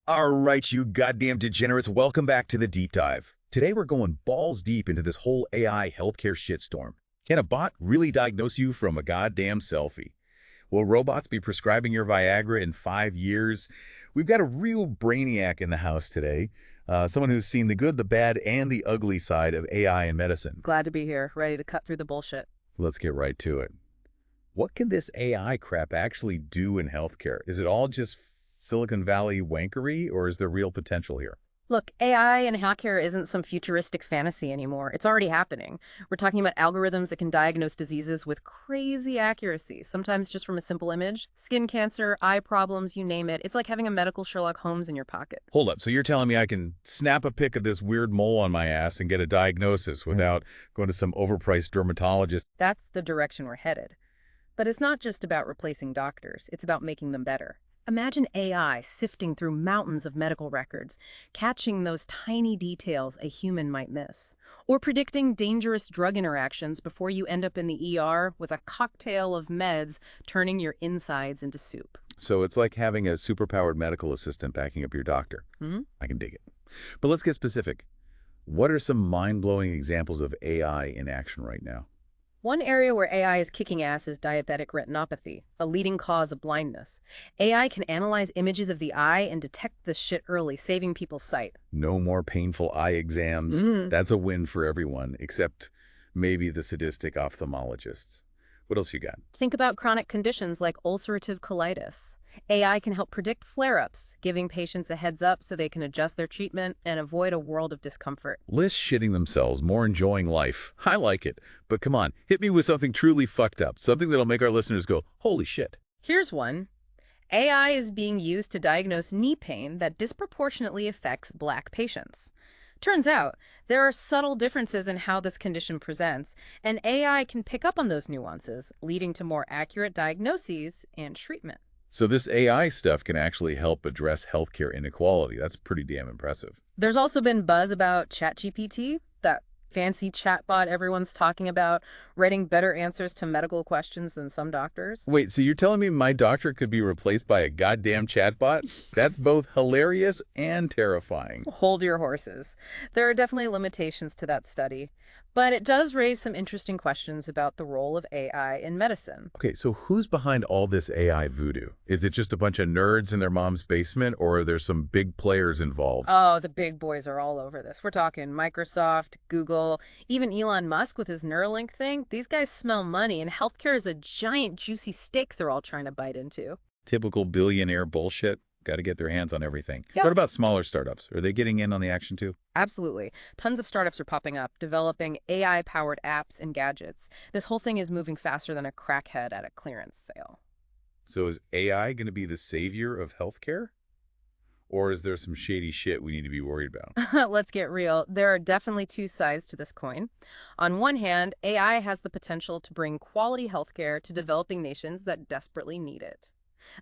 All right, you goddamn degenerates, welcome back to the deep dive. Today we're going balls deep into this whole AI healthcare shitstorm. Can a bot really diagnose you from a goddamn selfie? Will robots be prescribing your Viagra in 5 years? We've got a real brainiac in the house today, someone who's seen the good, the bad, and the ugly side of AI in medicine. Glad to be here, ready to cut through the bullshit. Let's get right to it. What can this AI crap actually do in healthcare? Is it all just Silicon Valley wankery, or is there real potential here? Look, AI in healthcare isn't some futuristic fantasy anymore. It's already happening. We're talking about algorithms that can diagnose diseases with crazy accuracy, sometimes just from a simple image. Skin cancer, eye problems, you name it. It's like having a medical Sherlock Holmes in your pocket. Hold up, so you're telling me I can snap a pic of this weird mole on my ass and get a diagnosis without going to some overpriced dermatologist? That's the direction we're headed. But it's not just about replacing doctors. It's about making them better. Imagine AI sifting through mountains of medical records, catching those tiny details a human might miss, or predicting dangerous drug interactions before you end up in the ER with a cocktail of meds turning your insides into soup. So it's like having a superpowered medical assistant backing up your doctor. I can dig it. But let's get specific. What are some mind-blowing examples of AI in action right now? One area where AI is kicking ass is diabetic retinopathy, a leading cause of blindness. AI can analyze images of the eye and detect this shit early, saving people's sight. No more painful eye exams. That's a win for everyone, except maybe the sadistic ophthalmologists. What else you got? Think about chronic conditions like ulcerative colitis. AI can help predict flare-ups, giving patients a heads up so they can adjust their treatment and avoid a world of discomfort. Less shitting themselves, more enjoying life. I like it. But come on, hit me with something truly fucked up, something that'll make our listeners go, holy shit. Here's one. AI is being used to diagnose knee pain that disproportionately affects Black patients. Turns out, there are subtle differences in how this condition presents, and AI can pick up on those nuances, leading to more accurate diagnoses and treatment. So this AI stuff can actually help address healthcare inequality. That's pretty damn impressive. There's also been buzz about ChatGPT, that fancy chatbot everyone's talking about, writing better answers to medical questions than some doctors. Wait, so you're telling me my doctor could be replaced by a goddamn chatbot? That's both hilarious and terrifying. Hold your horses. There are definitely limitations to that study, but it does raise some interesting questions about the role of AI in medicine. Okay, so who's behind all this AI voodoo? Is it just a bunch of nerds in their mom's basement, or are there some big players involved? Oh, the big boys are all over this. We're talking Microsoft, Google, even Elon Musk with his Neuralink thing. These guys smell money, and healthcare is a giant, juicy steak they're all trying to bite into. Typical billionaire bullshit. Got to get their hands on everything. Yep. What about smaller startups? Are they getting in on the action too? Absolutely. Tons of startups are popping up, developing AI-powered apps and gadgets. This whole thing is moving faster than a crackhead at a clearance sale. So is AI going to be the savior of healthcare? Or is there some shady shit we need to be worried about? Let's get real. There are definitely two sides to this coin. On one hand, AI has the potential to bring quality healthcare to developing nations that desperately need it.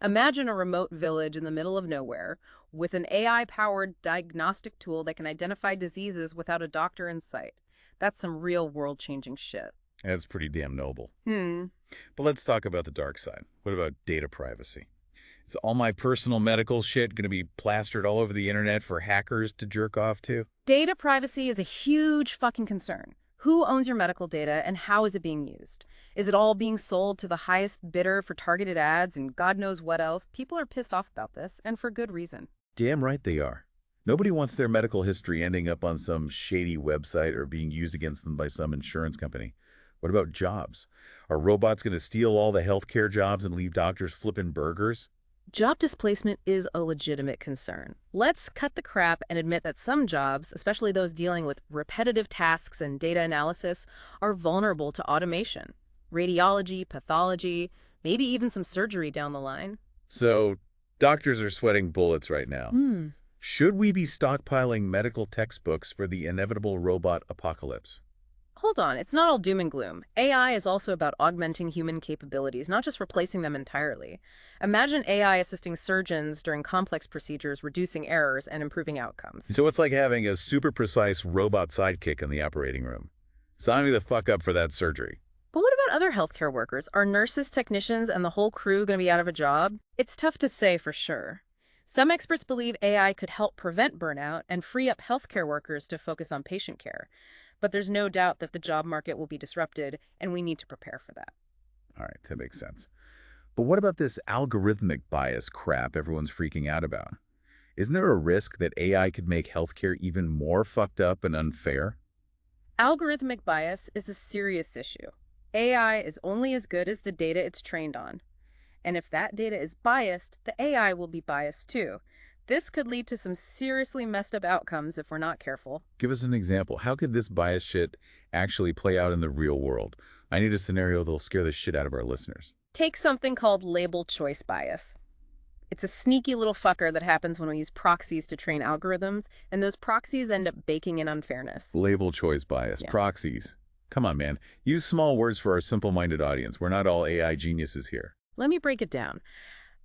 Imagine a remote village in the middle of nowhere with an AI-powered diagnostic tool that can identify diseases without a doctor in sight. That's some real world-changing shit. That's pretty damn noble. But let's talk about the dark side. What about data privacy? Is all my personal medical shit going to be plastered all over the internet for hackers to jerk off to? Data privacy is a huge fucking concern. Who owns your medical data and how is it being used? Is it all being sold to the highest bidder for targeted ads and God knows what else? People are pissed off about this, and for good reason. Damn right they are. Nobody wants their medical history ending up on some shady website or being used against them by some insurance company. What about jobs? Are robots going to steal all the healthcare jobs and leave doctors flipping burgers? Job displacement is a legitimate concern. Let's cut the crap and admit that some jobs, especially those dealing with repetitive tasks and data analysis, are vulnerable to automation. Radiology, pathology, maybe even some surgery down the line. So, doctors are sweating bullets right now. Should we be stockpiling medical textbooks for the inevitable robot apocalypse? Hold on, it's not all doom and gloom. AI is also about augmenting human capabilities, not just replacing them entirely. Imagine AI assisting surgeons during complex procedures, reducing errors and improving outcomes. So it's like having a super precise robot sidekick in the operating room. Sign me the fuck up for that surgery. But what about other healthcare workers? Are nurses, technicians, and the whole crew going to be out of a job? It's tough to say for sure. Some experts believe AI could help prevent burnout and free up healthcare workers to focus on patient care. But there's no doubt that the job market will be disrupted, and we need to prepare for that. All right, that makes sense. But what about this algorithmic bias crap everyone's freaking out about? Isn't there a risk that AI could make healthcare even more fucked up and unfair? Algorithmic bias is a serious issue. AI is only as good as the data it's trained on. And if that data is biased, the AI will be biased too. This could lead to some seriously messed up outcomes if we're not careful. Give us an example. How could this bias shit actually play out in the real world? I need a scenario that'll scare the shit out of our listeners. Take something called label choice bias. It's a sneaky little fucker that happens when we use proxies to train algorithms, and those proxies end up baking in unfairness. Label choice bias, Yeah. proxies. Come on, man. Use small words for our simple-minded audience. We're not all AI geniuses here. Let me break it down.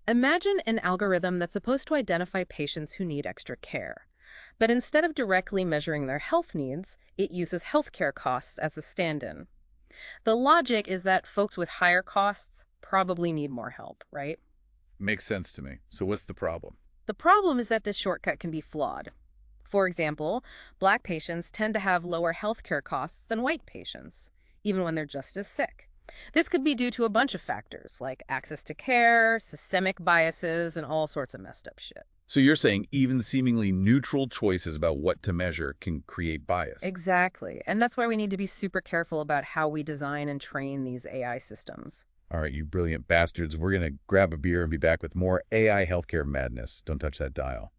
Imagine an algorithm that's supposed to identify patients who need extra care. But instead of directly measuring their health needs, it uses healthcare costs as a stand-in. The logic is that folks with higher costs probably need more help, right? Makes sense to me. So what's the problem? The problem is that this shortcut can be flawed. For example, Black patients tend to have lower healthcare costs than white patients, even when they're just as sick. This could be due to a bunch of factors, like access to care, systemic biases, and all sorts of messed up shit. So you're saying even seemingly neutral choices about what to measure can create bias? Exactly. And that's why we need to be super careful about how we design and train these AI systems. All right, you brilliant bastards. We're going to grab a beer and be back with more AI healthcare madness. Don't touch that dial.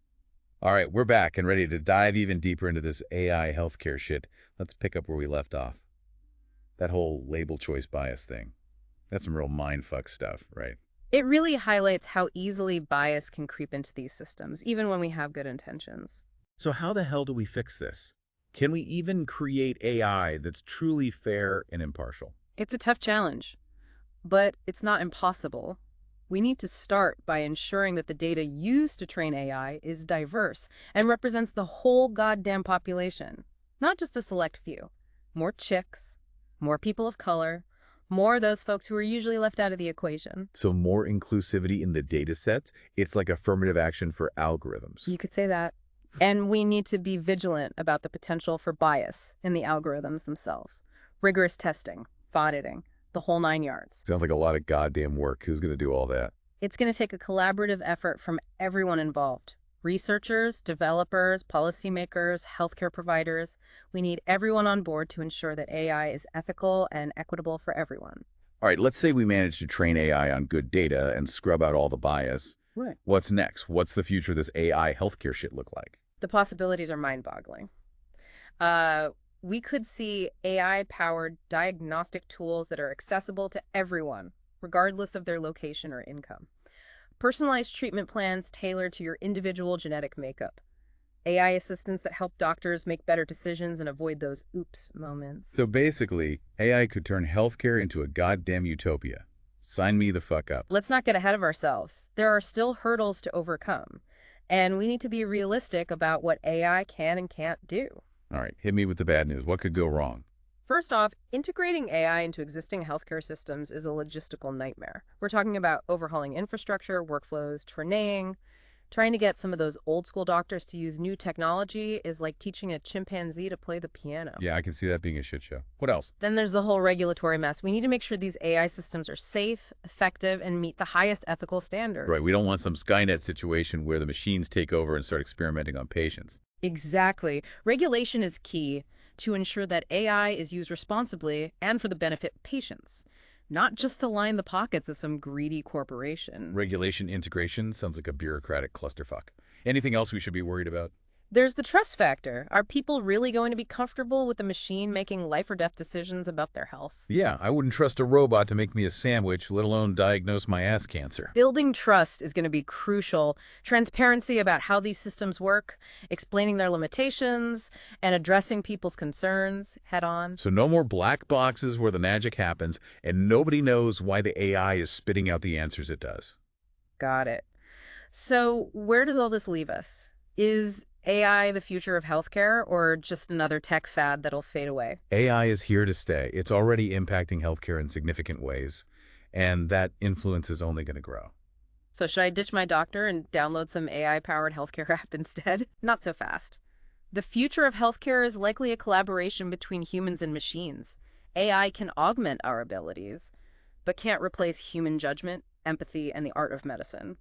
All right, we're back and ready to dive even deeper into this AI healthcare shit. Let's pick up where we left off. That whole label choice bias thing. That's some real mindfuck stuff, right? It really highlights how easily bias can creep into these systems, even when we have good intentions. So how the hell do we fix this? Can we even create AI that's truly fair and impartial? It's a tough challenge, but it's not impossible. We need to start by ensuring that the data used to train AI is diverse and represents the whole goddamn population, not just a select few. More chicks, more people of color, more of those folks who are usually left out of the equation. So more inclusivity in the data sets, it's like affirmative action for algorithms. You could say that. And we need to be vigilant about the potential for bias in the algorithms themselves. Rigorous testing, auditing, the whole 9 yards. Sounds like a lot of goddamn work. Who's going to do all that? It's going to take a collaborative effort from everyone involved. Researchers, developers, policymakers, healthcare providers. We need everyone on board to ensure that AI is ethical and equitable for everyone. All right, let's say we manage to train AI on good data and scrub out all the bias. Right. What's next? What's the future of this AI healthcare shit look like? The possibilities are mind-boggling. We could see AI-powered diagnostic tools that are accessible to everyone, regardless of their location or income. Personalized treatment plans tailored to your individual genetic makeup. AI assistants that help doctors make better decisions and avoid those oops moments. So basically, AI could turn healthcare into a goddamn utopia. Sign me the fuck up. Let's not get ahead of ourselves. There are still hurdles to overcome, and we need to be realistic about what AI can and can't do. All right, hit me with the bad news. What could go wrong? First off, integrating AI into existing healthcare systems is a logistical nightmare. We're talking about overhauling infrastructure, workflows, training. Trying to get some of those old school doctors to use new technology is like teaching a chimpanzee to play the piano. Yeah, I can see that being a shit show. What else? Then there's the whole regulatory mess. We need to make sure these AI systems are safe, effective, and meet the highest ethical standards. Right, we don't want some Skynet situation where the machines take over and start experimenting on patients. Exactly. Regulation is key to ensure that AI is used responsibly and for the benefit of patients, not just to line the pockets of some greedy corporation. Regulation integration sounds like a bureaucratic clusterfuck. Anything else we should be worried about? There's the trust factor. Are people really going to be comfortable with the machine making life or death decisions about their health? Yeah, I wouldn't trust a robot to make me a sandwich, let alone diagnose my ass cancer. Building trust is going to be crucial. Transparency about how these systems work, explaining their limitations, and addressing people's concerns head on. So no more black boxes where the magic happens, and nobody knows why the AI is spitting out the answers it does. Got it. So where does all this leave us? Is AI the future of healthcare or just another tech fad that'll fade away? AI is here to stay. It's already impacting healthcare in significant ways, and that influence is only going to grow. So should I ditch my doctor and download some AI-powered healthcare app instead? Not so fast. The future of healthcare is likely a collaboration between humans and machines. AI can augment our abilities, but can't replace human judgment, empathy, and the art of medicine.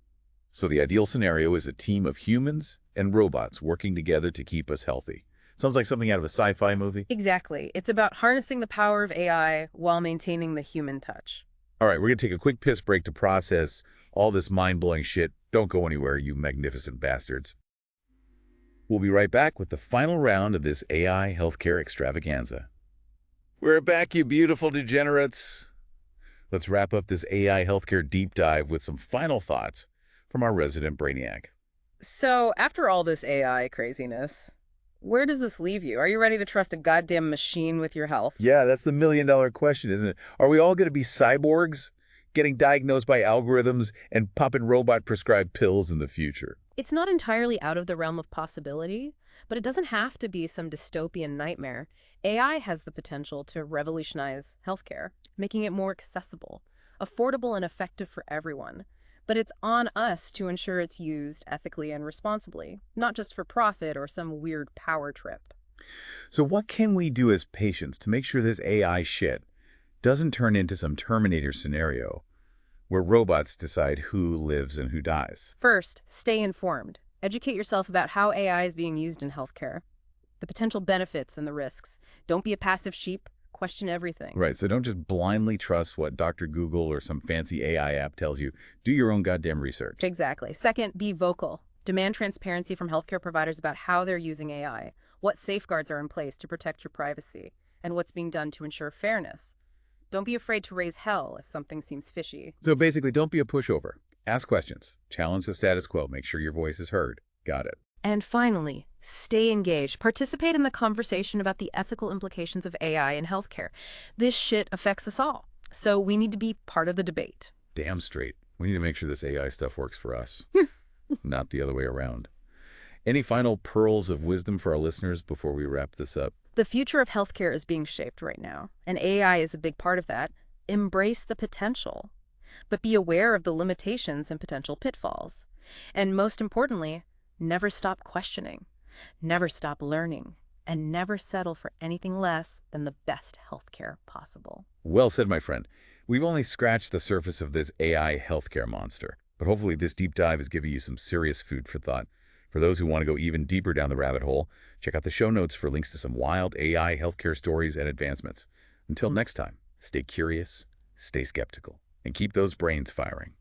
So the ideal scenario is a team of humans and robots working together to keep us healthy. Sounds like something out of a sci-fi movie. Exactly. It's about harnessing the power of AI while maintaining the human touch. All right, we're going to take a quick piss break to process all this mind-blowing shit. Don't go anywhere, you magnificent bastards. We'll be right back with the final round of this AI healthcare extravaganza. We're back, you beautiful degenerates. Let's wrap up this AI healthcare deep dive with some final thoughts from our resident brainiac. So, after all this AI craziness, where does this leave you? Are you ready to trust a goddamn machine with your health? Yeah, that's the million-dollar question, isn't it? Are we all going to be cyborgs, getting diagnosed by algorithms and popping robot-prescribed pills in the future? It's not entirely out of the realm of possibility, but it doesn't have to be some dystopian nightmare. AI has the potential to revolutionize healthcare, making it more accessible, affordable, and effective for everyone. But it's on us to ensure it's used ethically and responsibly, not just for profit or some weird power trip. So what can we do as patients to make sure this AI shit doesn't turn into some Terminator scenario where robots decide who lives and who dies? First, stay informed. Educate yourself about how AI is being used in healthcare, the potential benefits and the risks. Don't be a passive sheep. Question everything. Right, so don't just blindly trust what Dr. Google or some fancy AI app tells you. Do your own goddamn research. Exactly. Second, be vocal. Demand transparency from healthcare providers about how they're using AI, what safeguards are in place to protect your privacy, and what's being done to ensure fairness. Don't be afraid to raise hell if something seems fishy. So basically, don't be a pushover. Ask questions. Challenge the status quo. Make sure your voice is heard. Got it. And finally, stay engaged. Participate in the conversation about the ethical implications of AI in healthcare. This shit affects us all, so we need to be part of the debate. Damn straight. We need to make sure this AI stuff works for us, not the other way around. Any final pearls of wisdom for our listeners before we wrap this up? The future of healthcare is being shaped right now, and AI is a big part of that. Embrace the potential, but be aware of the limitations and potential pitfalls. And most importantly, never stop questioning, never stop learning, and never settle for anything less than the best healthcare possible. Well said, my friend. We've only scratched the surface of this AI healthcare monster, but hopefully this deep dive is giving you some serious food for thought. For those who want to go even deeper down the rabbit hole, check out the show notes for links to some wild AI healthcare stories and advancements. Until next time, stay curious, stay skeptical, and keep those brains firing.